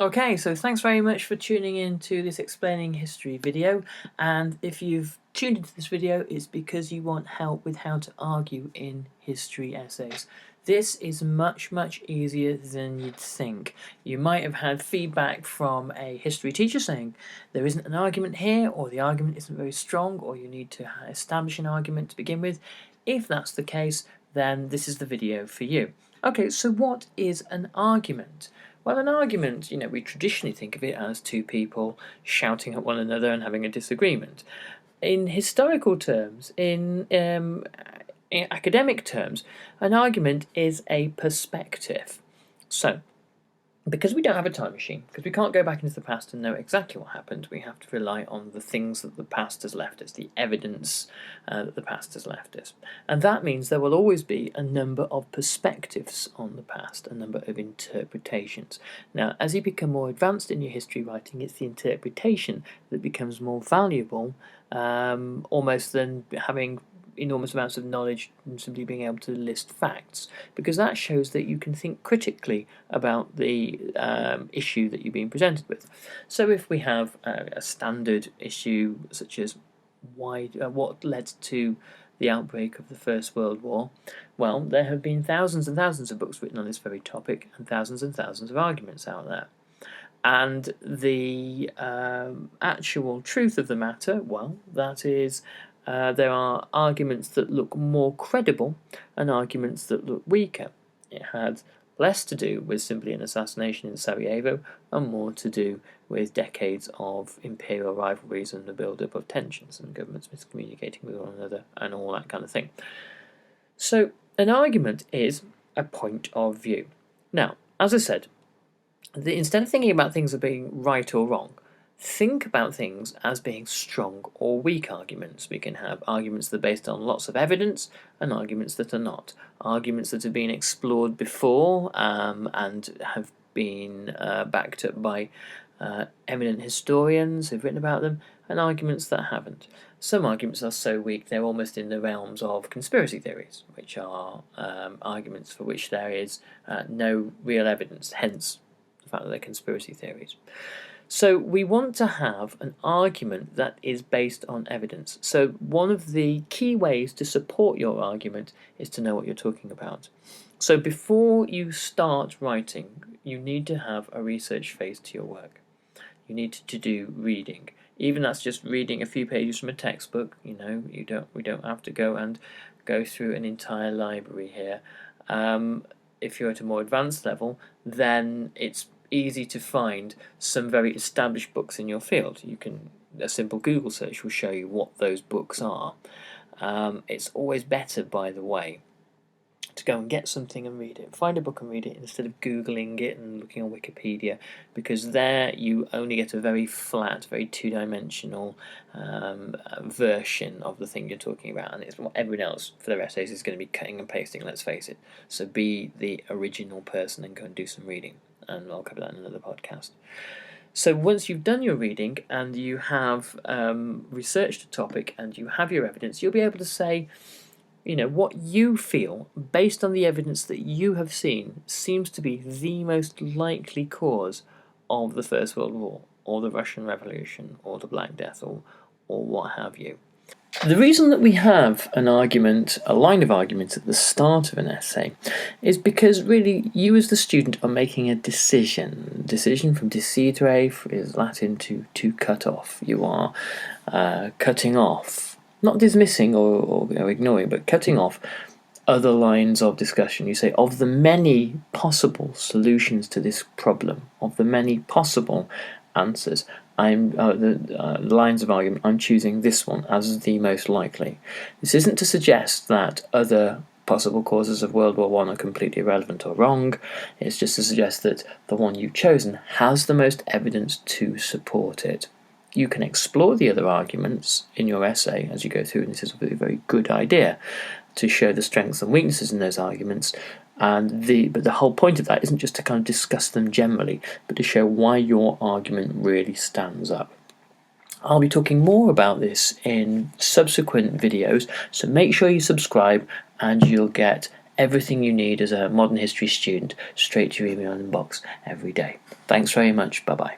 Okay, so thanks very much for tuning in to this explaining history video, and if you've tuned into this video it's because you want help with how to argue in history essays. This is much easier than you'd think. You might have had feedback from a history teacher saying there isn't an argument here, or the argument isn't very strong, or you need to establish an argument to begin with. If that's the case, then this is the video for you. Okay, so what is an argument? Well, an argument, we traditionally think of it as two people shouting at one another and having a disagreement. In historical terms, in academic terms, an argument is a perspective. So, because we don't have a time machine, because we can't go back into the past and know exactly what happened, we have to rely on the things that the past has left us, the evidence that the past has left us. And that means there will always be a number of perspectives on the past, a number of interpretations. Now, as you become more advanced in your history writing, it's the interpretation that becomes more valuable, almost than having enormous amounts of knowledge and simply being able to list facts, because that shows that you can think critically about the issue that you're being presented with. So if we have a standard issue such as what led to the outbreak of the First World War, well, there have been thousands and thousands of books written on this very topic and thousands of arguments out there. And the actual truth of the matter, well, that is there are arguments that look more credible and arguments that look weaker. It had less to do with simply an assassination in Sarajevo and more to do with decades of imperial rivalries and the build-up of tensions and governments miscommunicating with one another and all that kind of thing. So an argument is a point of view. Now, as I said, instead of thinking about things as being right or wrong, think about things as being strong or weak arguments. We can have arguments that are based on lots of evidence and arguments that are not. Arguments that have been explored before and have been backed up by eminent historians who've written about them, and arguments that haven't. Some arguments are so weak they're almost in the realms of conspiracy theories, which are arguments for which there is no real evidence, hence the fact that they're conspiracy theories. So we want to have an argument that is based on evidence. So one of the key ways to support your argument is to know what you're talking about. So before you start writing, you need to have a research phase to your work. You need to do reading. Even that's just reading a few pages from a textbook. We don't have to go through an entire library here. If you're at a more advanced level, then it's easy to find some very established books in your field. A simple Google search will show you what those books are. It's always better, by the way, to go and get something and read it. Find a book and read it instead of Googling it and looking on Wikipedia, because there you only get a very flat, very two-dimensional version of the thing you're talking about, and it's what everyone else for their essays is going to be cutting and pasting, let's face it. So be the original person and go and do some reading, and I'll cover that in another podcast. So once you've done your reading and you have researched a topic and you have your evidence, you'll be able to say, what you feel, based on the evidence that you have seen, seems to be the most likely cause of the First World War, or the Russian Revolution, or the Black Death, or what have you. The reason that we have an argument, a line of arguments at the start of an essay, is because really you as the student are making a decision. Decision from decidere is Latin to cut off. You are cutting off, not dismissing or ignoring, but cutting off other lines of discussion. You say, of the many possible solutions to this problem, of the many possible answers, the lines of argument, I'm choosing this one as the most likely. This isn't to suggest that other possible causes of World War I are completely irrelevant or wrong. It's just to suggest that the one you've chosen has the most evidence to support it. You can explore the other arguments in your essay as you go through, and this is a very good idea to show the strengths and weaknesses in those arguments. But the whole point of that isn't just to kind of discuss them generally, but to show why your argument really stands up. I'll be talking more about this in subsequent videos, so make sure you subscribe and you'll get everything you need as a modern history student straight to your email inbox every day. Thanks very much. Bye bye.